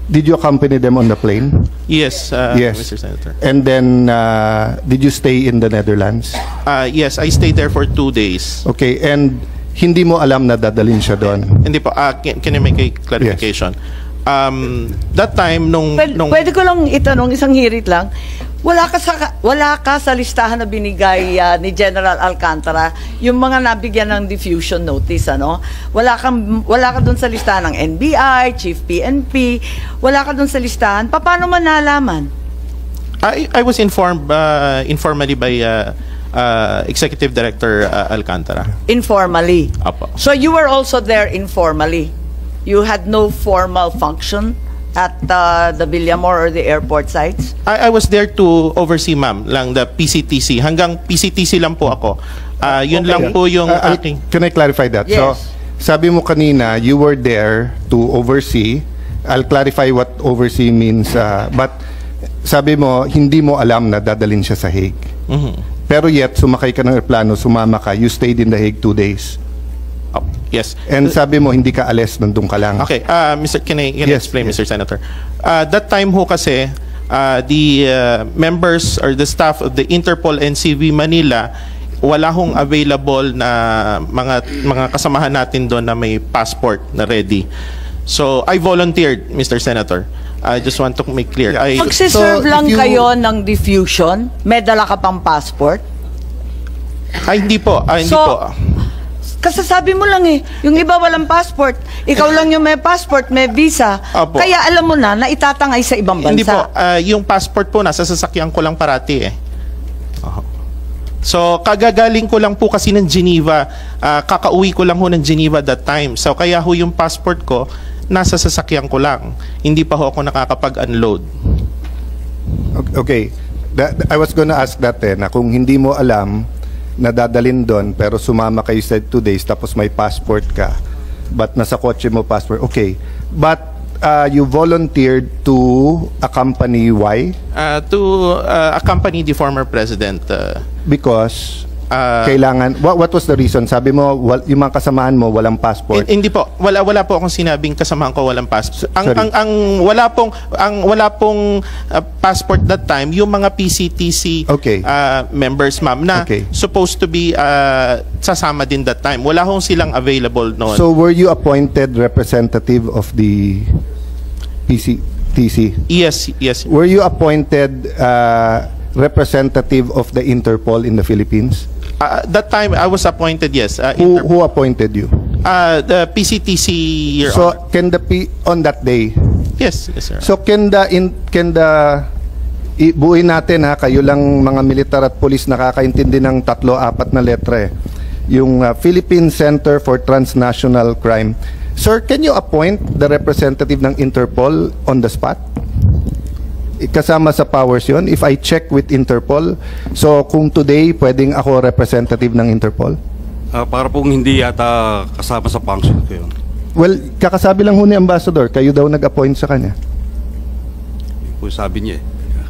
Did you accompany them on the plane? Yes, Yes. Mr. Senator. And then, did you stay in the Netherlands? Yes, I stayed there for 2 days. Okay, and hindi mo alam na dadalhin siya doon? Hindi po, can I make a clarification? That time, Pwede ko lang itanong, isang hirit lang. Wala ka sa listahan na binigay ni General Alcantara, yung mga nabigyan ng diffusion notice, ano? Wala ka doon sa listahan ng NBI, Chief PNP, wala ka doon sa listahan. Paano man nalaman? I was informed informally by Executive Director Alcantara. Informally. Apo. So you were also there informally. You had no formal function at the Villamor or the airport sites? I was there to oversee, ma'am, lang the PCTC. Hanggang PCTC lang po ako. Yun Okay. lang po yung aking... Can I clarify that? Yes. So, sabi mo kanina, you were there to oversee. I'll clarify what oversee means. But sabi mo, hindi mo alam na dadalhin siya sa Hague. Pero yet, sumakay ka ng aeroplano, sumama ka, you stayed in the Hague 2 days. Yes. And sabi mo, hindi ka alis, nandun ka lang. Okay, can I Yes, explain, yes. Mr. Senator? That time ho kasi, the members or the staff of the Interpol NCV Manila, wala hong available na mga kasamahan natin doon na may passport na ready. So, I volunteered, Mr. Senator. I just want to make clear. Magsiserve So, lang if you- kayo ng diffusion? May dala ka pang passport? Hindi po. Hindi So, po. Kasasabi mo lang eh, yung iba walang passport, ikaw lang yung may passport, may visa, Opo. kaya alam mo na itatangay sa ibang bansa. Hindi po. Yung passport po, nasa sasakyan ko lang parati eh. So, kagagaling ko lang po kasi ng Geneva. Kakauwi ko lang ho ng Geneva that time. So, kaya ho yung passport ko, nasa sasakyan ko lang. Hindi pa ho ako nakakapag-unload. Okay. I was gonna ask that na kung hindi mo alam na dadalhin doon pero sumama kayo sa 2 days tapos may passport ka but nasa kotse mo passport. Okay. But you volunteered to accompany why? To accompany the former president. Because kailangan what was the reason? Sabi mo yung mga kasamahan mo walang passport. Hindi po. Wala po akong sinabing kasamahan ko walang passport. Sorry. Wala pong passport that time yung mga PCTC Okay. members, ma'am, na Okay. supposed to be sasama din that time. Wala hong silang available noon. So were you appointed representative of the PCTC? Yes. Were you appointed representative of the Interpol in the Philippines? That time I was appointed, yes. Who appointed you? The PCTC, Your So Honor. can the on that day? Yes, sir. So can the ibuin natin kayo lang mga militar at pulis nakakaintindi ng 3-4 na letra eh. Yung Philippine Center for Transnational Crime. Sir, can you appoint the representative ng Interpol on the spot? Kasama sa powers yon if I check with Interpol. So kung today pwedeng ako representative ng Interpol? Para pong hindi yata kasama sa function ko yun. Well, kakasabi lang ho ni Ambassador, kayo daw nag-appoint sa kanya. Yun po sabi niya eh.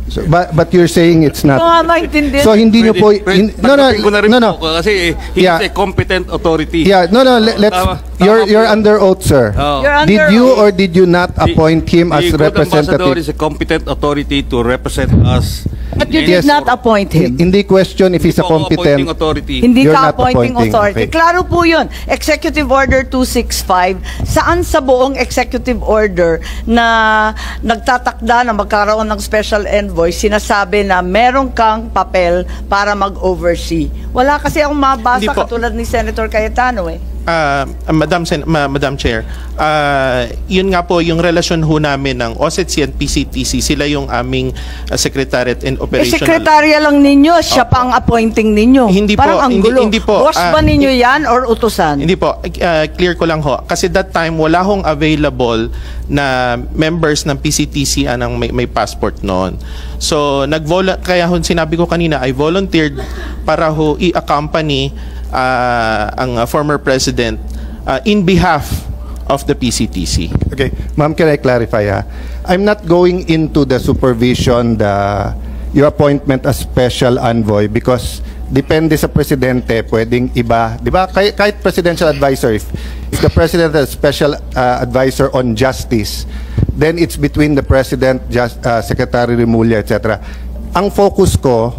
So, but you're saying it's not. Ito nga maintindihan. So hindi nyo po Tanggapin ko na rin no. po kasi he Yeah. is a competent authority. Yeah, let's Tama you're po. under oath, sir. Oh. You're under Did you oath. or did you not appoint him as The good ambassador representative? is a competent authority to represent us. But you Yes. did not appoint him. Hindi question if he's a Appointing competent. authority. Hindi You're ka not appointing appointing, authority. okay. Klaro po yun. Executive Order 265, saan sa buong executive order na nagtatakda na magkaroon ng special envoy, sinasabi na meron kang papel para mag-oversee. Wala kasi akong mabasa Hindi po. katulad ni Senator Cayetano eh. Madam Chair, yun nga po yung relasyon ho namin ng OSETC and PCTC. Sila yung aming Secretariat and Eh, Operational. sekretarya lang ninyo, siya pa ang appointing ninyo. Hindi po, Parang ang hindi- gulo. hindi po. Boss ba ninyo yan or utusan? Hindi po, clear ko lang ho. Kasi that time, wala hong available na members ng PCTC anang may passport noon. So, kaya ho sinabi ko kanina, I volunteered para ho i-accompany ang former president in behalf of the PCTC. Okay, ma'am, can I clarify? I'm not going into the supervision, your appointment as special envoy because depende sa presidente, pwedeng iba, di ba? Kahit presidential advisor, if the president has special advisor on justice, then it's between the president, Secretary Remulla, etc. Ang focus ko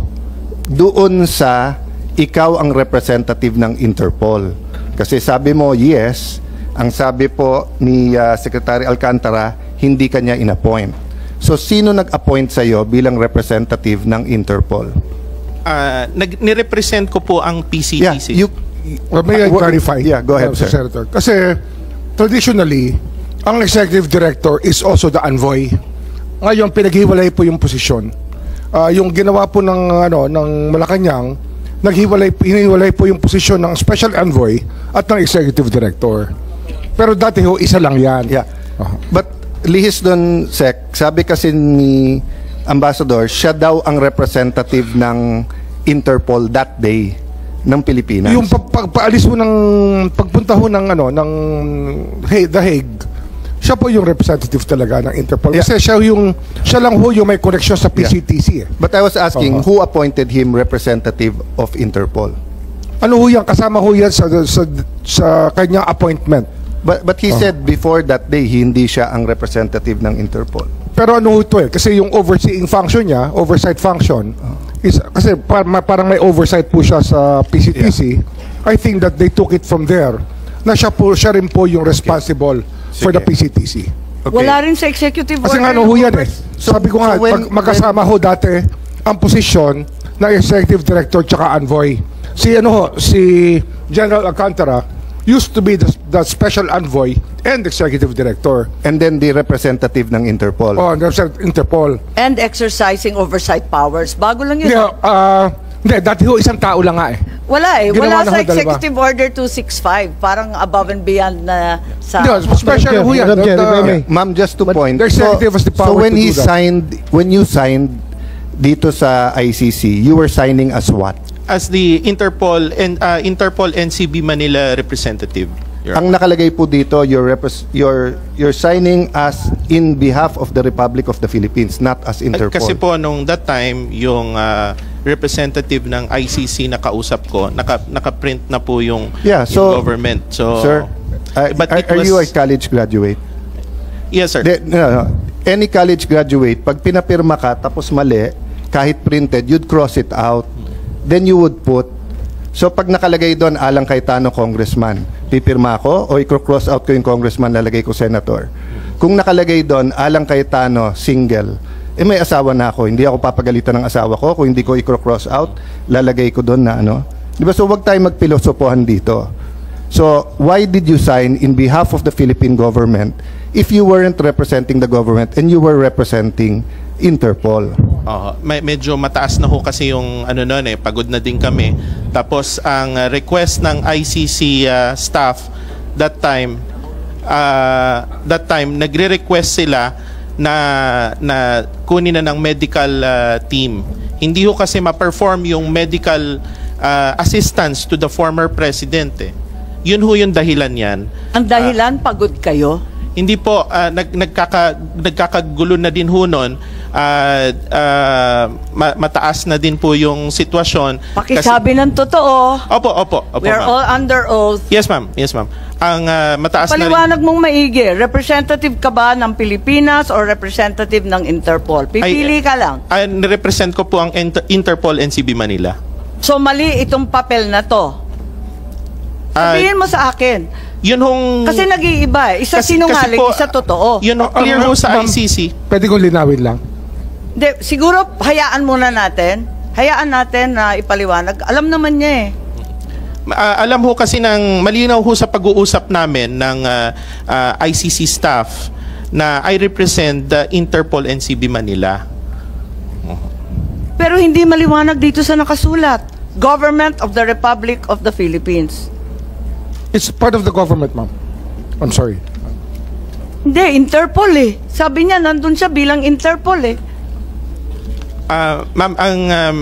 doon sa ikaw ang representative ng Interpol. Kasi sabi mo, yes, ang sabi po ni Secretary Alcantara, hindi kanya in-appoint. So, sino nag-appoint sa'yo bilang representative ng Interpol? Nirepresent ko po ang PCTC. May I clarify? Yeah, go ahead, sir. Senator. Kasi traditionally, ang executive director is also the envoy. Ngayon, pinaghiwalay po yung posisyon. Yung ginawa po ng Malacanang, hiniwalay po yung posisyon ng special envoy at ng executive director. Pero dati ho, isa lang yan. Yeah. But lihis doon, Sec, sabi kasi ni Ambassador, siya daw ang representative ng Interpol that day ng Pilipinas. Yung pagpaalis mo pagpunta ho ng The Hague, siya po yung representative talaga ng Interpol. Yeah. Kasi siya lang ho yung may connection sa PCTC. But I was asking, who appointed him representative of Interpol? Ano ho yan? Kasama ho yan sa kanyang appointment. But he said before that day, hindi siya ang representative ng Interpol. Pero ano ho ito kasi yung overseeing function niya, oversight function, is, kasi parang may oversight po siya sa PCTC. I think that they took it from there na siya rin po yung responsible for the PCTC. Okay. Wala rin sa executive Kasi order. nga ano ho yan Sabi ko nga, magkasama ho dati ang posisyon ng executive director tsaka envoy. Si General Alcantara used to be the special envoy and executive director. And then the representative ng Interpol. Oh, Interpol. And exercising oversight powers. Bago lang yun. Hindi, dati ho isang tao lang nga Wala Ginawa Wala na sa ho dalawa. Executive Order 265. Parang above and beyond na sa... Special ho yan. Ma'am, just to point. the executive has the power when to he do that. when you signed dito sa ICC, you were signing as what? As the Interpol and Interpol NCB Manila representative. Ang nakalagay po dito, you're signing as in behalf of the Republic of the Philippines, not as Interpol. Kasi po nung that time, yung representative ng ICC na kausap ko, naka-print na po yung government. So, sir, but it are was, you a college graduate? Yes, sir. No. Any college graduate, pag pinapirma ka tapos mali, kahit printed, you'd cross it out. Then you would put, so pag nakalagay doon, Alang Cayetano, congressman, pipirma ko o i-cross out ko yung congressman, lalagay ko senator. Kung nakalagay doon, Alang Cayetano, single, may asawa na ako, hindi ako papagalitan ng asawa ko, kung hindi ko i-cross out, lalagay ko doon na Di ba? So wag tayo magpilosopohan dito. So why did you sign in behalf of the Philippine government if you weren't representing the government and you were representing Interpol? Medyo mataas na ho kasi yung pagod na din kami. Tapos ang request ng ICC staff that time nagre-request sila na kunin na ng medical team. Hindi ho kasi ma-perform yung medical assistance to the former president. Yun ho yung dahilan yan. Ang dahilan, pagod kayo? Hindi po, nagkakagulo na din ho nun. Mataas na din po yung sitwasyon. Pakisabi ng totoo. Opo, We're ma'am. all under oath. Yes, ma'am. Ang mataas Paliwanag mong maigi. Representative ka ba ng Pilipinas or representative ng Interpol? Pipili ka lang. Nirepresent ko po ang Interpol NCB Manila. So mali itong papel na to. Sabihin mo sa akin. Yun hong... Kasi nag-iiba. Isa sinungaling, po, isa totoo. Yun ang clear ho sa ma'am, ICC. Pwede kong linawin lang. Siguro, hayaan muna natin. Hayaan natin na ipaliwanag. Alam naman niya alam ho kasi malinaw ho sa pag-uusap namin ng ICC staff na I represent the Interpol NCB Manila. Pero hindi maliwanag dito sa nakasulat. Government of the Republic of the Philippines. It's part of the government, ma'am. I'm sorry. Hindi, Interpol Sabi niya, nandun siya bilang Interpol Ma'am,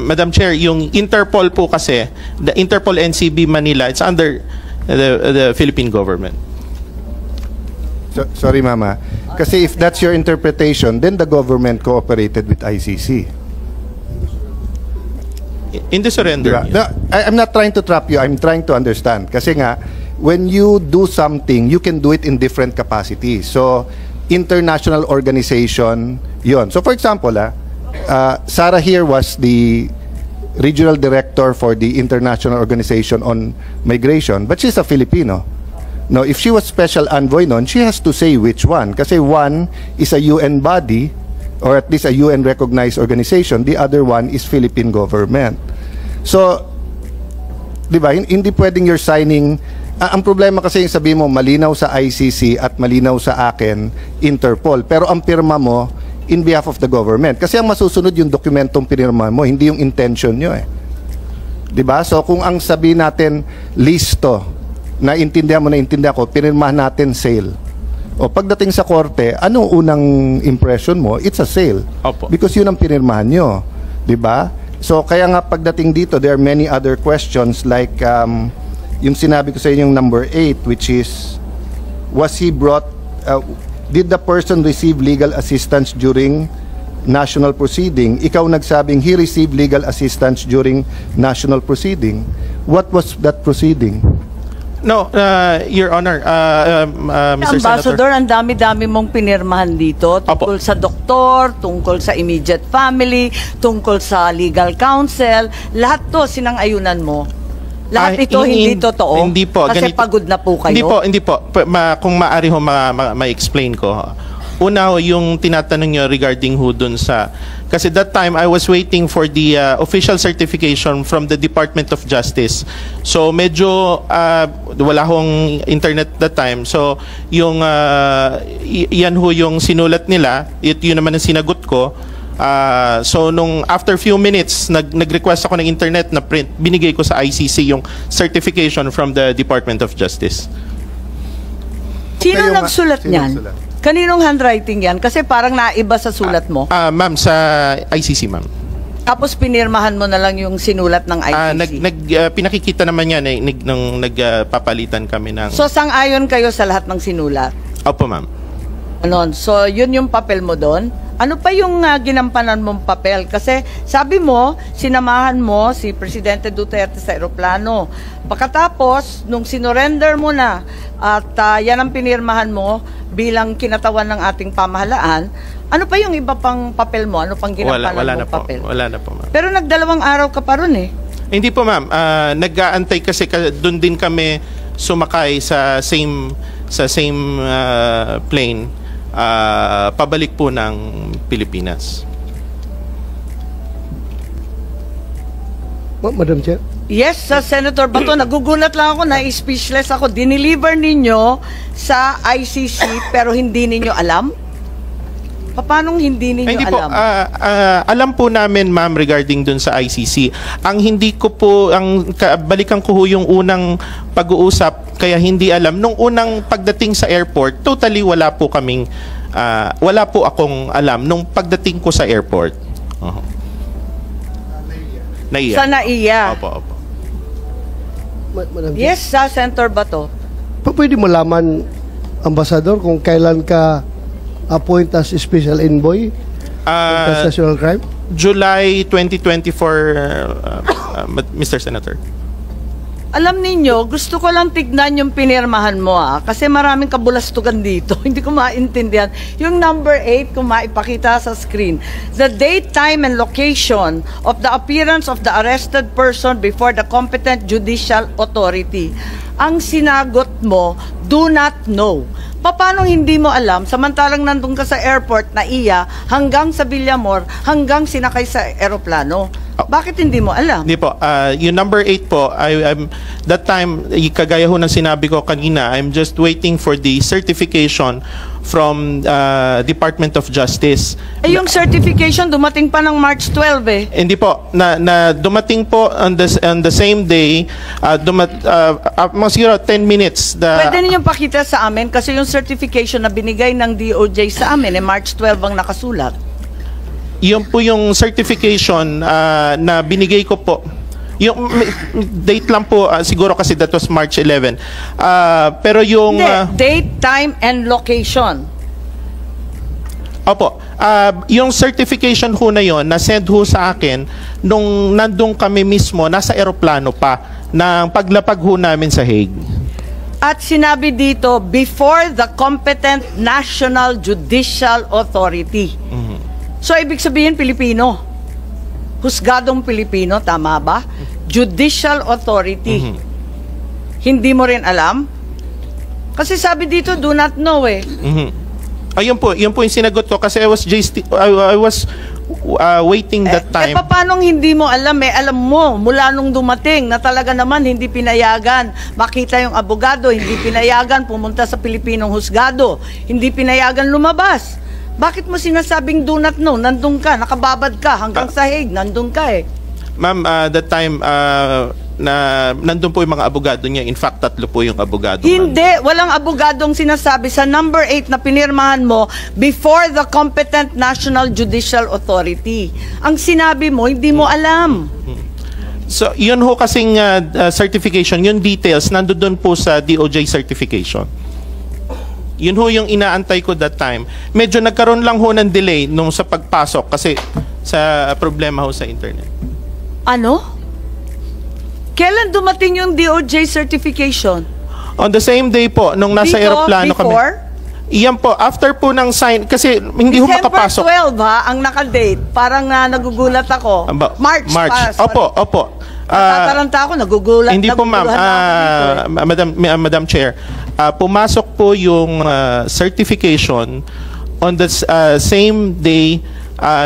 Madam Chair, yung Interpol po kasi, the Interpol NCB Manila, it's under the Philippine government. Sorry, Mama. Kasi if that's your interpretation, then the government cooperated with ICC. In the surrender. Diba? I'm not trying to trap you. I'm trying to understand. Kasi nga, when you do something, you can do it in different capacities. So, international organization, yon. So, for example, Sarah here was the regional director for the International Organization on Migration, but she's a Filipino. Now, if she was special envoy nun, she has to say which one. Kasi one is a UN body, or at least a UN-recognized organization. The other one is Philippine government. So, di ba, hindi pwedeng you're signing. Ang problema kasi yung sabi mo, malinaw sa ICC at malinaw sa akin, Interpol. Pero ang pirma mo, in behalf of the government. Kasi ang masusunod yung dokumentong pinirma mo, hindi yung intention nyo eh. Di ba? So, kung ang sabi natin, listo, naintindihan mo, naintindihan ko, pinirmahan natin sale. O pagdating sa korte, ano unang impression mo? It's a sale. Opo. Because yun ang pinirmahan nyo. Di ba? So, kaya nga pagdating dito, there are many other questions like yung sinabi ko sa inyo yung number 8, which is, was he brought, did the person receive legal assistance during national proceeding? Ikaw nagsabing he received legal assistance during national proceeding. What was that proceeding? No, Your Honor, Mr. Ambassador, Senator. ang dami-dami mong pinirmahan dito tungkol sa doktor, tungkol sa immediate family, tungkol sa legal counsel. Lahat to sinang-ayunan mo. Lahat ito hindi totoo. Hindi po. Kasi pagod na po kayo. Hindi po. Kung maaari ho, ma-explain ko. Una ho, yung tinatanong nyo regarding ho dun sa... Kasi that time, I was waiting for the official certification from the Department of Justice. So, medyo wala hong internet that time. So, yung yan ho yung sinulat nila. Yun naman ang sinagot ko. So, nung after few minutes, nag-request ako ng internet na print, binigay ko sa ICC yung certification from the Department of Justice. Sino Kayo nagsulat sino niyan? nagsulat? Kaninong handwriting yan? Kasi parang naiba sa sulat mo. Ma'am, sa ICC, ma'am. Tapos pinirmahan mo na lang yung sinulat ng ICC. Pinakikita naman yan nung nagpapalitan kami ng... So, sang-ayon kayo sa lahat ng sinulat? Opo, ma'am. Ano, so, yun yung papel mo doon? Ano pa yung ginampanan mong papel? Kasi sabi mo, sinamahan mo si Presidente Duterte sa eroplano. Pagkatapos, nung sinorender mo na at yan ang pinirmahan mo bilang kinatawan ng ating pamahalaan, ano pa yung iba pang papel mo? Ano pang ginampanan Wala mong papel? Wala na po, ma'am. Pero nagdalawang araw ka pa ron eh. Hindi po, ma'am. Nag-aantay kasi doon din kami sumakay sa same plane pabalik po ng Pilipinas. Madam Chair. Yes, Senator Bato, nagugulat lang ako, na-speechless ako. Dineliver ninyo sa ICC pero hindi ninyo alam? Paano hindi ninyo Hindi alam? po, alam po namin, ma'am, regarding dun sa ICC. Ang hindi ko po, balikan ko ho yung unang pag-uusap, kaya hindi alam. Nung unang pagdating sa airport, totally wala po akong alam nung pagdating ko sa airport. Naiya. Sa NAIA. Opo. Madam Chair. Yes, Senator Bato. Pwede mo laman, Ambassador, kung kailan ka appoint as special envoy against national crime? July 2024, Mr. Senator. Alam ninyo, gusto ko lang tignan yung pinirmahan mo kasi maraming kabulastugan dito. Hindi ko maintindihan. Yung number 8, kung maipakita sa screen. The date, time, and location of the appearance of the arrested person before the competent judicial authority. Ang sinagot mo, do not know. Paano hindi mo alam, samantalang nandun ka sa airport na hanggang sa Villamor, hanggang sinakay sa eroplano? Bakit hindi mo alam? Hindi po. Yung number 8 po, that time, kagaya ho ng sinabi ko kanina, I'm just waiting for the certification from Department of Justice. Yung certification dumating pa ng March 12 eh. Hindi po. Na dumating po on the same day, siguro 10 minutes. Pwede ninyong pakita sa amin kasi yung certification na binigay ng DOJ sa amin, March 12 ang nakasulat. Yun po yung certification na binigay ko po. Yung date lang po, siguro kasi that was March 11. Pero yung... Hindi, date, time, and location. Opo. Yung certification ho na yon na-send ho sa akin nung nandun kami mismo, nasa eroplano pa, ng paglapag ho namin sa Hague. At sinabi dito, before the competent National Judicial Authority. So, ibig sabihin, Pilipino. Husgadong Pilipino, tama ba? Judicial Authority. Hindi mo rin alam? Kasi sabi dito, do not know eh. Ayun po yung sinagot ko kasi I was waiting that time. Paano hindi mo alam eh? Alam mo, mula nung dumating na talaga naman hindi pinayagan makita yung abogado, hindi pinayagan pumunta sa Pilipinong husgado, hindi pinayagan lumabas. Bakit mo sinasabing do not know? Nandun ka, nakababad ka, hanggang sa Hague, nandun ka eh. Ma'am, that time, na nandun po yung mga abogado niya. In fact, 3 po yung abogado. Hindi, walang abogadong sinasabi sa number 8 na pinirmahan mo before the competent National Judicial Authority. Ang sinabi mo, hindi mo alam. So, yun ho kasing certification, yung details, nandun po sa DOJ certification. Yun ho yung inaantay ko that time. Medyo nagkaroon lang ho ng delay nung sa pagpasok kasi sa problema ho sa internet. Ano? Kailan dumating yung DOJ certification? On the same day po, nung nasa eroplano kami. Before? Iyan po, after po ng sign, kasi hindi ho makapasok. December 12 ha, ang nakadate. Parang nagugulat ako. March. Opo. Tataranta ako, nagugulat. Hindi po ma'am, Madam Chair. Pumasok po yung certification on the same day.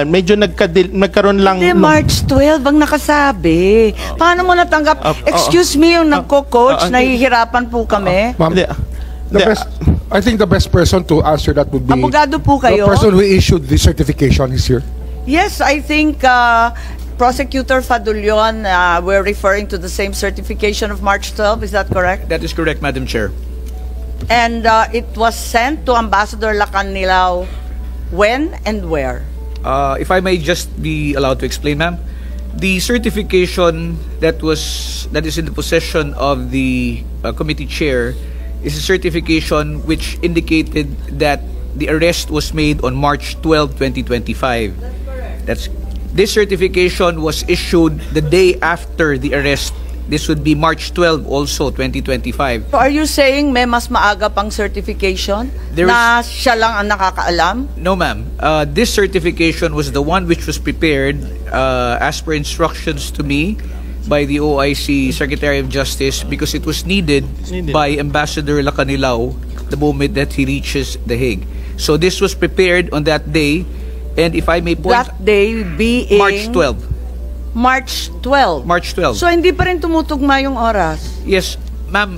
Medyo nagkaroon lang. Hindi, March 12 ang nakasabi. Paano mo natanggap? Excuse me, yung nagko-coach, nahihirapan po kami. Ma'am, I think the best person to answer that would be Abogado po kayo? the person who issued the certification is here. Yes, I think Prosecutor Fadulion, we're referring to the same certification of March 12. Is that correct? That is correct, Madam Chair. And it was sent to Ambassador Lacanilao when and where? If I may just be allowed to explain, ma'am, the certification that is in the possession of the committee chair is a certification which indicated that the arrest was made on March 12, 2025. This certification was issued the day after the arrest. This would be March 12 also, 2025. So are you saying may mas maaga pang certification siya lang ang nakakaalam? No, ma'am. This certification was the one which was prepared as per instructions to me by the OIC Secretary of Justice because it was needed by Ambassador Lacanilao the moment that he reaches The Hague. So this was prepared on that day, and if I may point... That day being... March 12. March 12. March 12. So hindi pa rin tumutugma yung oras? Yes, ma'am,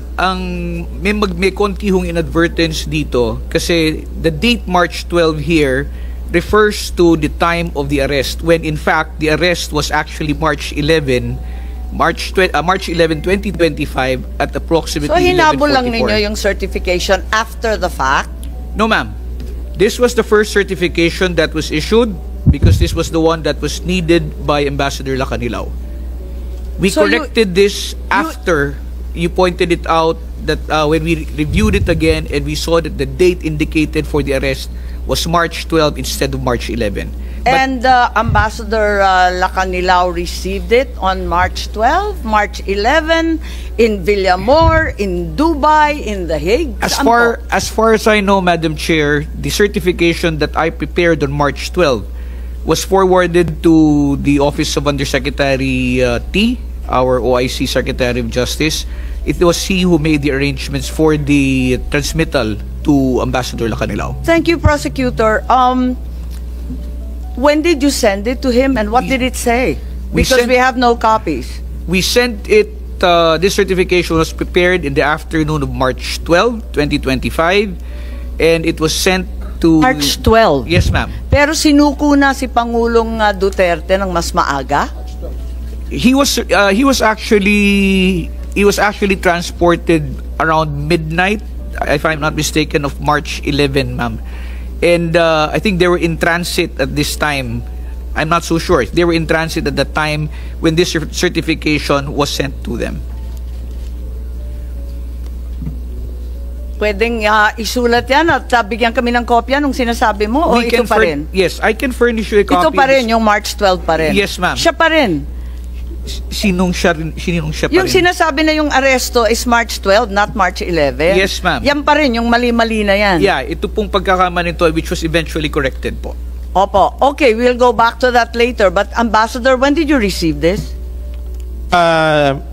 may konti hong inadvertence dito kasi the date March 12 here refers to the time of the arrest when in fact the arrest was actually March 11, 2025 at approximately 11:44. So hinabol lang ninyo yung certification after the fact? No, ma'am. This was the first certification that was issued because this was the one that was needed by Ambassador Lacanilao. We corrected this after you pointed it out that when we reviewed it again and we saw that the date indicated for the arrest was March 12 instead of March 11. And Ambassador Lacanilao received it on March 12, March 11, in Villamor, in Dubai, in The Hague. As far as I know, Madam Chair, the certification that I prepared on March 12 was forwarded to the Office of Undersecretary T, our OIC Secretary of Justice. It was he who made the arrangements for the transmittal to Ambassador Lacanilao. Thank you, Prosecutor. When did you send it to him and what did it say? Because we have no copies. We sent it, this certification was prepared in the afternoon of March 12, 2025, and it was sent to... March 12? Yes, ma'am. Pero sinuko na si Pangulong Duterte ng mas maaga? He was actually transported around midnight, if I'm not mistaken, of March 11, ma'am. And I think they were in transit at this time. I'm not so sure. They were in transit at the time when this certification was sent to them. pwedeng isulat yan at bigyan kami ng kopya nung sinasabi mo o We ito can pa rin? Yes, I can furnish you a copy. Ito pa rin, yung March 12 pa rin? Yes, ma'am. Siya pa rin? Sinong siya pa Yung rin? sinasabi na yung aresto is March 12, not March 11? Yes, ma'am. Yan pa rin, yung mali-mali na yan? Yeah, ito pong pagkakamali nito which was eventually corrected po. Opo. Okay, we'll go back to that later. But Ambassador, when did you receive this?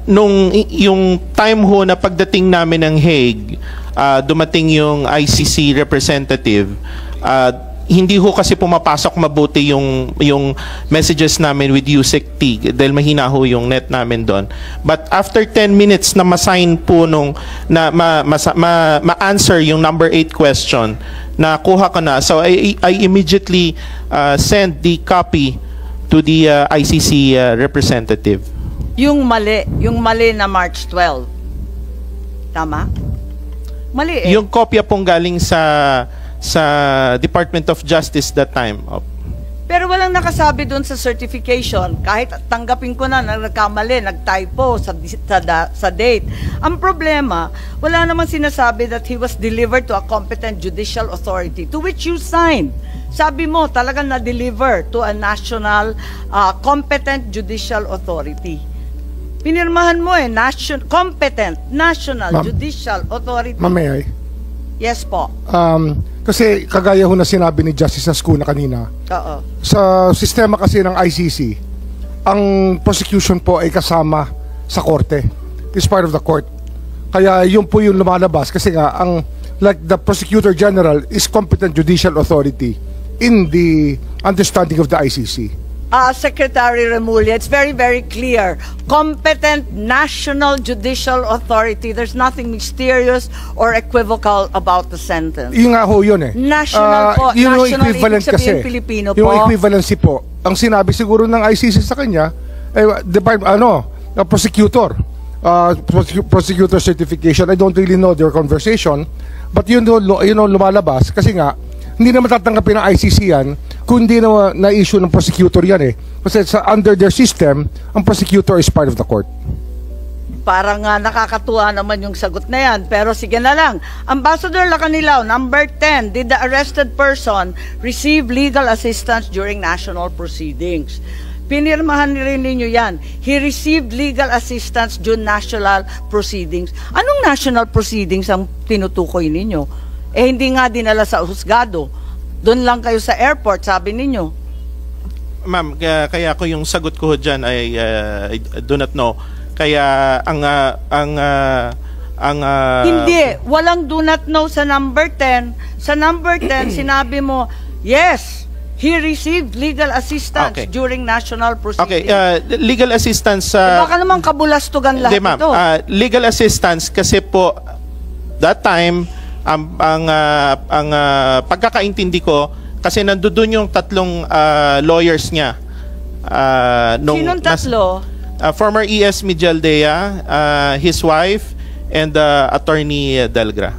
Yung time ho na pagdating namin ng Hague, dumating yung ICC representative. Hindi ho kasi pumapasok mabuti yung messages namin with USEC-T dahil mahina ho yung net namin doon. But after 10 minutes na ma-sign po ma-answer yung number 8 question, nakuha ko na. So I immediately sent the copy to the ICC representative. Yung mali na March 12. Tama? Mali eh. Yung kopya pong galing sa Department of Justice that time. Pero walang nakasabi doon sa certification, kahit tanggapin ko na nagkamali, nagtypo sa date. Ang problema, wala namang sinasabi that he was delivered to a competent judicial authority to which you signed. Sabi mo, talagang na-deliver to a national competent judicial authority. Pinirmahan mo competent national judicial authority. Ma'am, may I? Yes po. Kasi kagaya ho na sinabi ni Justice Ascuna kanina, Oo. sa sistema kasi ng ICC, ang prosecution po ay kasama sa korte. It's part of the court. Kaya yun po yung lumalabas kasi nga, like the Prosecutor General is competent judicial authority in the understanding of the ICC. Secretary Remulla, it's very, very clear. Competent national judicial authority. There's nothing mysterious or equivocal about the sentence. Yung nga ho yun eh. National po. Yun yung National, equivalent ibig sabihin kasi. Pilipino Yung po. equivalency po. Ang sinabi siguro ng ICC sa kanya, prosecutor. Prosecutor certification. I don't really know their conversation. But yun lumalabas. Kasi nga, hindi na matatanggapin ng ICC yan kung hindi na issue ng prosecutor yan eh. Kasi under their system, ang prosecutor is part of the court. Parang nakakatuwa naman yung sagot na yan. Pero sige na lang. Ambassador Lacanilao, number 10, did the arrested person receive legal assistance during national proceedings? Pinirmahan rin ninyo yan. He received legal assistance during national proceedings. Anong national proceedings ang tinutukoy ninyo? Hindi nga dinala sa husgado. Doon lang kayo sa airport, sabi ninyo. Ma'am, kaya ko yung sagot ko dyan ay I do not know. Kaya hindi, walang do not know sa number 10. Sa number 10, sinabi mo, yes, he received legal assistance during national proceedings. Okay, legal assistance baka naman kabulastugan lahat ma'am, ito. Legal assistance kasi po that time ang pagkakaintindi ko kasi nandoon yung tatlong lawyers niya Sinong tatlo? Former ES Mijaldea, his wife, and Attorney Delgra.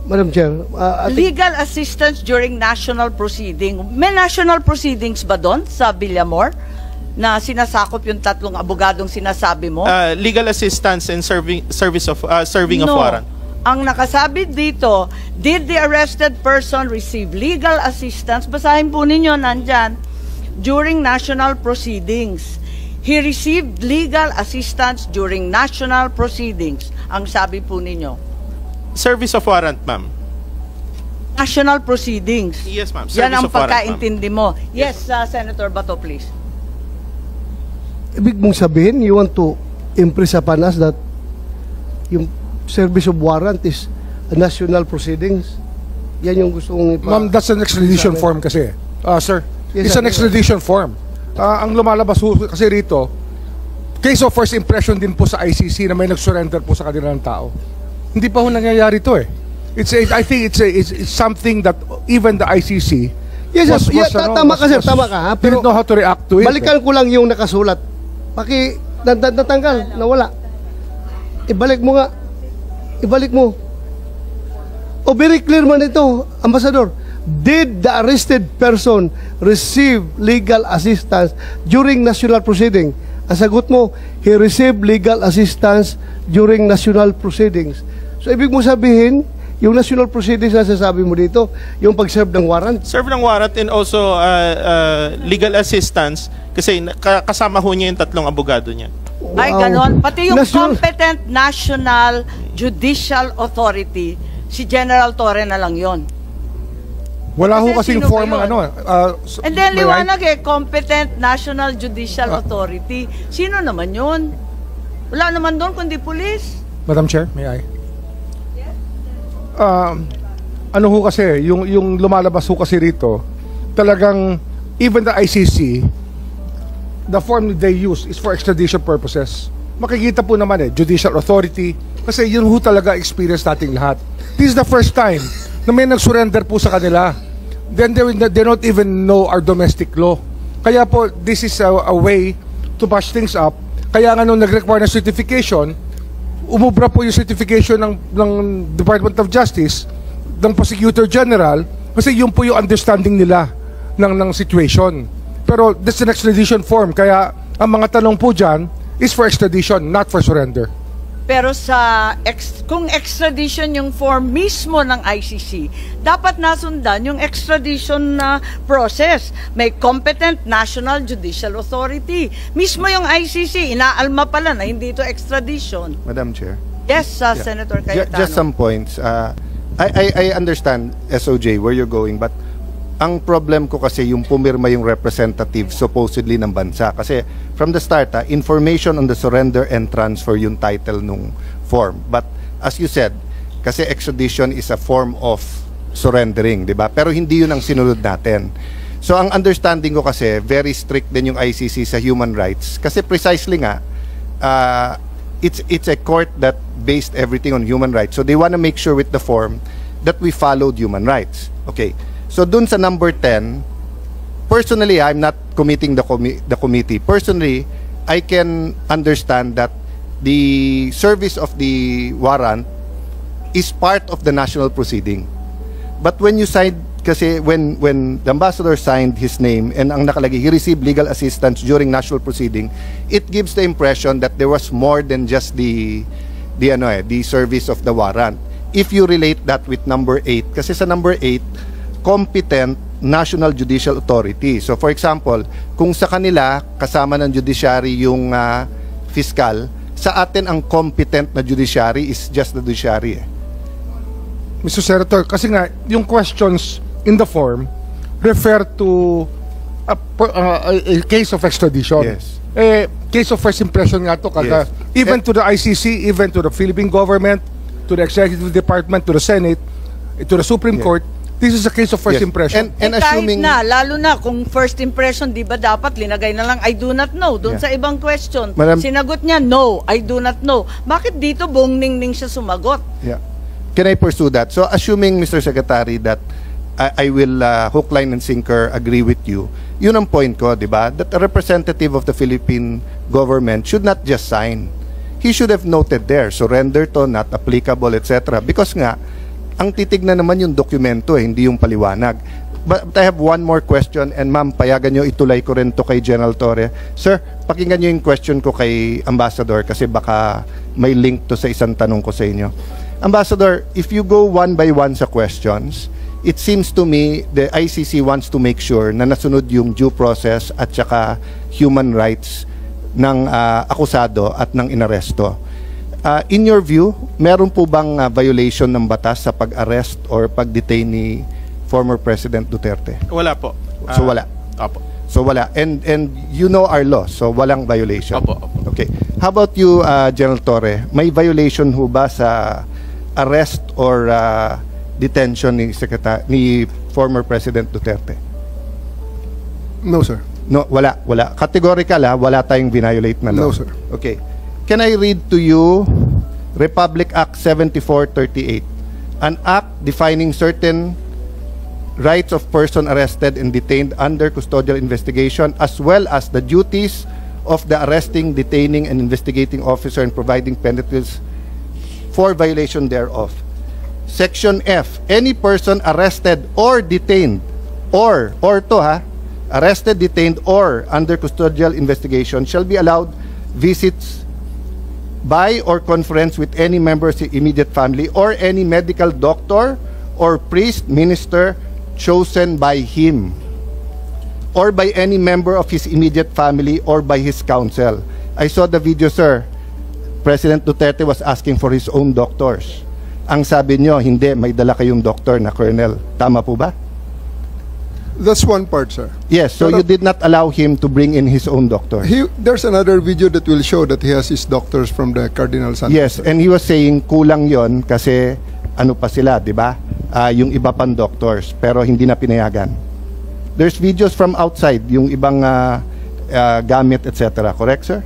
Madam Chair, Legal assistance during national proceeding. May national proceedings ba doon sa Villamor na sinasakop yung tatlong abogadong sinasabi mo? Legal assistance and serving of warrant. Ang nakasabi dito, did the arrested person receive legal assistance? Basahin po ninyo, nandyan, during national proceedings. He received legal assistance during national proceedings. Ang sabi po ninyo. Service of warrant, ma'am. National proceedings. Yes, ma'am. Yan ang Service of warrant, pagkaintindi mo. Yes, Senator Bato, please. ibig mong sabihin, you want to impress upon us that yung service of warrant is a national proceedings? Yan yung gusto kong Ma'am, that's an extradition form kasi. Sir, Yes, it's sir. an extradition form. Ang lumalabas kasi rito, case of first impression din po sa ICC na may nag-surrender po sa kanilang tao. Hindi pa ho nangyayari to eh. I think it's something that even the ICC Yes, tama ka sir, tama ka. Pero didn't know how to react to it. Balikan ko lang yung nakasulat. Natanggal, nawala. Ibalik mo nga. Ibalik mo. O very clear man ito, Ambassador. Did the arrested person receive legal assistance during national proceeding? Ang sagot mo, he received legal assistance during national proceedings. So, ibig mo sabihin, yung national proceedings na sasabi mo dito, yung pag-serve ng warrant, Serve ng warrant and also legal assistance kasi kasama ho niya yung 3 abogado niya. Ay, Wow. ganon. Pati yung National- competent National Judicial Authority, si General Torre na lang yon. Wala ho Kasi kasing sino ba form ng yun? ano. And then may right? liwanag competent National Judicial Authority. Sino naman yun? Wala naman doon kundi pulis. Madam Chair, may I? Ano ho kasi, yung lumalabas ho kasi rito, talagang, even the ICC, the form they use is for extradition purposes. Makikita po naman judicial authority, kasi yun ho talaga experience nating lahat. This is the first time na may nag-surrender po sa kanila. Then they don't even know our domestic law. Kaya po, this is a way to bash things up. Kaya nga nung nag-require ng certification, umubra po yung certification ng Department of Justice, ng Prosecutor General, kasi yun po yung understanding nila ng situation. Pero this is an extradition form, kaya ang mga tanong po dyan is for extradition, not for surrender. Pero kung extradition yung form mismo ng ICC, dapat nasundan yung extradition na process. May competent National Judicial Authority. Mismo yung ICC, inaalma pala na hindi ito extradition. Madam Chair. Yes, Senator Cayetano. Just some points. I understand, SOJ, where you're going, but ang problem ko kasi yung pumirma yung representative supposedly ng bansa. Kasi from the start, information on the surrender and transfer yung title nung form. But as you said, kasi extradition is a form of surrendering, di ba? Pero hindi yun ang sinunod natin. So ang understanding ko kasi, very strict din yung ICC sa human rights. Kasi precisely nga, it's a court that based everything on human rights. So they want to make sure with the form that we followed human rights. Okay. So dun sa number 10, personally, I'm not committing the committee. Personally, I can understand that the service of the warrant is part of the national proceeding. But when you signed, kasi when the ambassador signed his name and ang nakalagay, he received legal assistance during national proceeding, it gives the impression that there was more than just the service of the warrant. If you relate that with number 8, kasi sa number 8, competent National Judicial Authority. So for example, kung sa kanila kasama ng judiciary yung fiscal, sa atin ang competent na judiciary is just the judiciary. Mr. Senator, kasi nga, yung questions in the form refer to a case of extradition. Yes. Case of first impression nga to, Yes. even to the ICC, even to the Philippine government, to the Executive Department, to the Senate, to the Supreme Court, this is a case of first Yes. impression. And Kahit assuming na, lalo na kung first impression, di ba dapat linagay na lang I do not know doon Yeah. sa ibang question. Madam- Sinagot niya, no, I do not know. Bakit dito buong ningning siya sumagot? Yeah. Can I pursue that? So assuming, Mr. Secretary, that I will hook, line, and sinker agree with you, yun ang point ko, di ba? That a representative of the Philippine government should not just sign. He should have noted there, surrender to, not applicable, etc. Because nga, ang titignan naman yung dokumento, hindi yung paliwanag. But I have one more question, and ma'am, payagan nyo, itulay ko rin to kay General Torre. Sir, pakinggan nyo yung question ko kay Ambassador kasi baka may link to sa isang tanong ko sa inyo. Ambassador, if you go one by one sa questions, it seems to me the ICC wants to make sure na nasunod yung due process at saka human rights ng akusado at ng inaresto. In your view, meron po bang violation ng batas sa pag-arrest or pag-detain ni former President Duterte? Wala po. So wala. Opo. So wala. And you know our law, so walang violation. Opo. Okay. How about you, General Torre? May violation ho ba sa arrest or detention ni former President Duterte? No, sir. No, wala. Categorical wala tayong violate na law. No, sir. Okay. Can I read to you Republic Act 7438, an act defining certain rights of person arrested and detained under custodial investigation, as well as the duties of the arresting, detaining, and investigating officer and providing penalties for violation thereof. Section F, any person arrested or detained arrested, detained, or under custodial investigation shall be allowed visits by or conference with any member of his immediate family or any medical doctor or priest, minister chosen by him or by any member of his immediate family or by his counsel. I saw the video, sir. President Duterte was asking for his own doctors. Ang sabi nyo, hindi, may dala kayong doktor na colonel. Tama po ba? That's one part, sir. Yes, so Pero- you did not allow him to bring in his own doctor. There's another video that will show that he has his doctors from the Cardinal Santos. Yes, and he was saying kulang yon kasi ano pa sila, di ba? Yung iba pang doctors, pero hindi na pinayagan. There's videos from outside, yung ibang gamit, etc. Correct, sir?